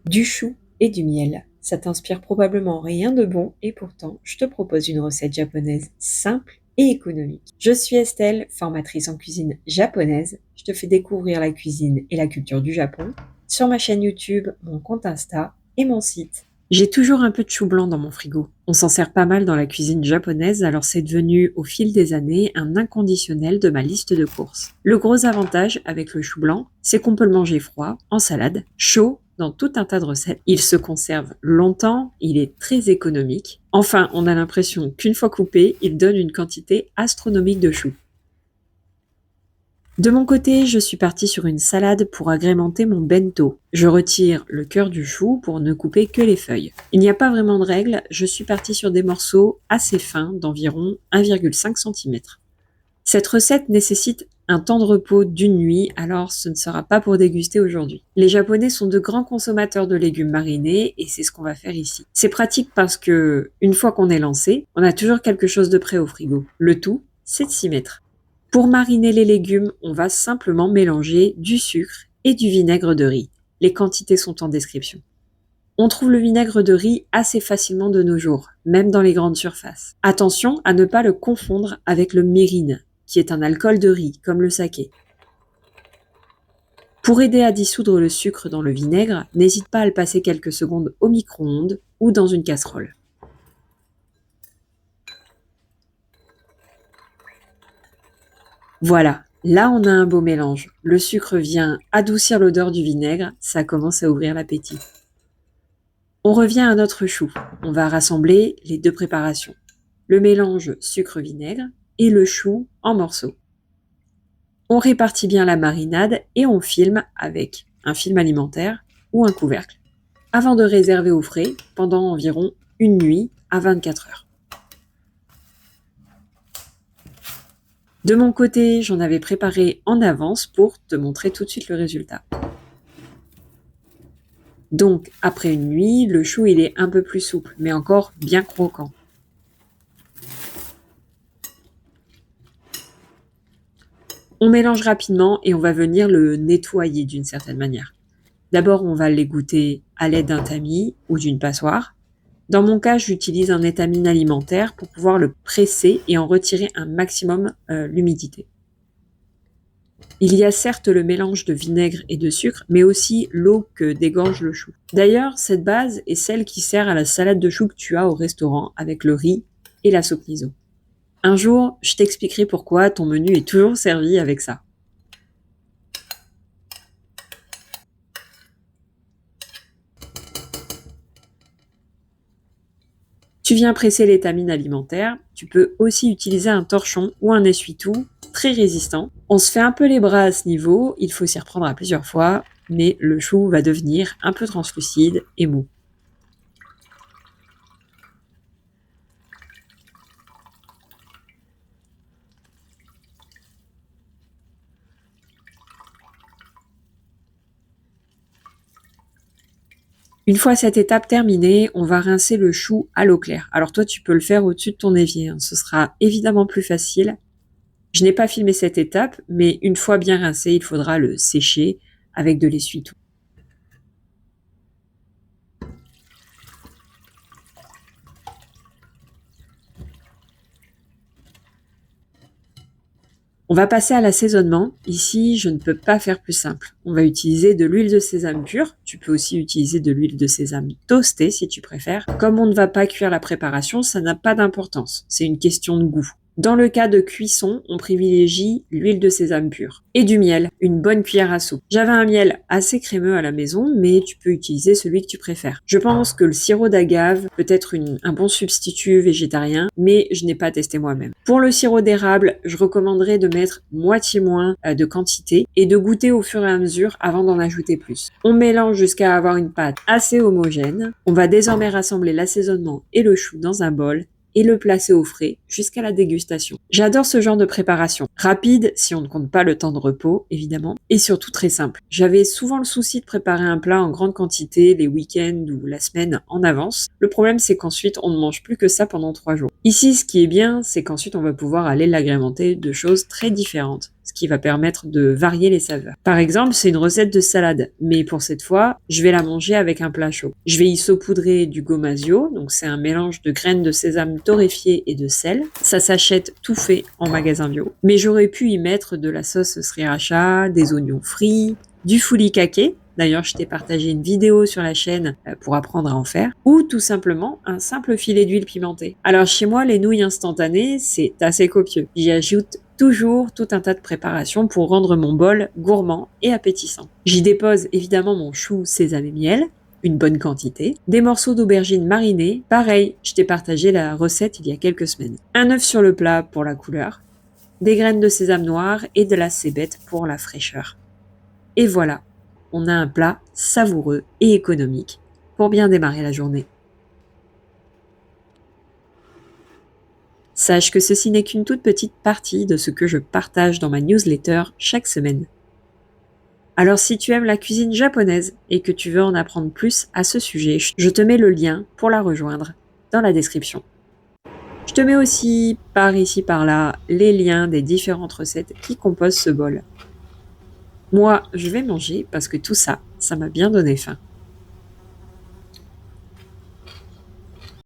Du chou et du miel. Ça t'inspire probablement rien de bon et pourtant, je te propose une recette japonaise simple et économique. Je suis Estelle, formatrice en cuisine japonaise. Je te fais découvrir la cuisine et la culture du Japon sur ma chaîne YouTube, mon compte Insta et mon site. J'ai toujours un peu de chou blanc dans mon frigo. On s'en sert pas mal dans la cuisine japonaise, alors c'est devenu au fil des années un inconditionnel de ma liste de courses. Le gros avantage avec le chou blanc, c'est qu'on peut le manger froid, en salade, chaud, dans tout un tas de recettes. Il se conserve longtemps, il est très économique. Enfin, on a l'impression qu'une fois coupé, il donne une quantité astronomique de chou. De mon côté, je suis partie sur une salade pour agrémenter mon bento. Je retire le cœur du chou pour ne couper que les feuilles. Il n'y a pas vraiment de règle, je suis partie sur des morceaux assez fins d'environ 1,5 cm. Cette recette nécessite un temps de repos d'une nuit, alors ce ne sera pas pour déguster aujourd'hui. Les Japonais sont de grands consommateurs de légumes marinés et c'est ce qu'on va faire ici. C'est pratique parce que, une fois qu'on est lancé, on a toujours quelque chose de prêt au frigo. Le tout, c'est de s'y mettre. Pour mariner les légumes, on va simplement mélanger du sucre et du vinaigre de riz. Les quantités sont en description. On trouve le vinaigre de riz assez facilement de nos jours, même dans les grandes surfaces. Attention à ne pas le confondre avec le mirin, qui est un alcool de riz, comme le saké. Pour aider à dissoudre le sucre dans le vinaigre, n'hésite pas à le passer quelques secondes au micro-ondes ou dans une casserole. Voilà, là on a un beau mélange. Le sucre vient adoucir l'odeur du vinaigre, ça commence à ouvrir l'appétit. On revient à notre chou. On va rassembler les deux préparations. Le mélange sucre-vinaigre et le chou en morceaux. On répartit bien la marinade et on filme avec un film alimentaire ou un couvercle avant de réserver au frais pendant environ une nuit à 24 heures. De mon côté, j'en avais préparé en avance pour te montrer tout de suite le résultat. Donc, après une nuit, le chou il est un peu plus souple, mais encore bien croquant. On mélange rapidement et on va venir le nettoyer d'une certaine manière. D'abord, on va l'égoutter à l'aide d'un tamis ou d'une passoire. Dans mon cas, j'utilise un étamine alimentaire pour pouvoir le presser et en retirer un maximum l'humidité. Il y a certes le mélange de vinaigre et de sucre, mais aussi l'eau que dégorge le chou. D'ailleurs, cette base est celle qui sert à la salade de chou que tu as au restaurant avec le riz et la soupe miso. Un jour, je t'expliquerai pourquoi ton menu est toujours servi avec ça. Tu viens presser l'étamine alimentaire, tu peux aussi utiliser un torchon ou un essuie-tout très résistant. On se fait un peu les bras à ce niveau, il faut s'y reprendre à plusieurs fois, mais le chou va devenir un peu translucide et mou. Une fois cette étape terminée, on va rincer le chou à l'eau claire. Alors toi, tu peux le faire au-dessus de ton évier, ce sera évidemment plus facile. Je n'ai pas filmé cette étape, mais une fois bien rincé, il faudra le sécher avec de l'essuie-tout. On va passer à l'assaisonnement. Ici, je ne peux pas faire plus simple. On va utiliser de l'huile de sésame pure. Tu peux aussi utiliser de l'huile de sésame toastée si tu préfères. Comme on ne va pas cuire la préparation, ça n'a pas d'importance. C'est une question de goût. Dans le cas de cuisson, on privilégie l'huile de sésame pure. Et du miel, une bonne cuillère à soupe. J'avais un miel assez crémeux à la maison, mais tu peux utiliser celui que tu préfères. Je pense que le sirop d'agave peut être un bon substitut végétarien, mais je n'ai pas testé moi-même. Pour le sirop d'érable, je recommanderais de mettre moitié moins de quantité et de goûter au fur et à mesure avant d'en ajouter plus. On mélange jusqu'à avoir une pâte assez homogène. On va désormais rassembler l'assaisonnement et le chou dans un bol et le placer au frais jusqu'à la dégustation. J'adore ce genre de préparation. Rapide, si on ne compte pas le temps de repos, évidemment, et surtout très simple. J'avais souvent le souci de préparer un plat en grande quantité les week-ends ou la semaine en avance. Le problème, c'est qu'ensuite, on ne mange plus que ça pendant 3 jours. Ici, ce qui est bien, c'est qu'ensuite, on va pouvoir aller l'agrémenter de choses très différentes. Ce qui va permettre de varier les saveurs. Par exemple, c'est une recette de salade, mais pour cette fois, je vais la manger avec un plat chaud. Je vais y saupoudrer du gomasio, donc c'est un mélange de graines de sésame torréfiées et de sel. Ça s'achète tout fait en magasin bio. Mais j'aurais pu y mettre de la sauce sriracha, des oignons frits, du furikake. D'ailleurs, je t'ai partagé une vidéo sur la chaîne pour apprendre à en faire. Ou tout simplement un simple filet d'huile pimentée. Alors chez moi, les nouilles instantanées, c'est assez copieux. J'y ajoute toujours tout un tas de préparations pour rendre mon bol gourmand et appétissant. J'y dépose évidemment mon chou, sésame et miel, une bonne quantité, des morceaux d'aubergine marinés, pareil, je t'ai partagé la recette il y a quelques semaines. Un œuf sur le plat pour la couleur, des graines de sésame noir et de la cébette pour la fraîcheur. Et voilà, on a un plat savoureux et économique pour bien démarrer la journée. Sache que ceci n'est qu'une toute petite partie de ce que je partage dans ma newsletter chaque semaine. Alors si tu aimes la cuisine japonaise et que tu veux en apprendre plus à ce sujet, je te mets le lien pour la rejoindre dans la description. Je te mets aussi par ici par là les liens des différentes recettes qui composent ce bol. Moi, je vais manger parce que tout ça, ça m'a bien donné faim.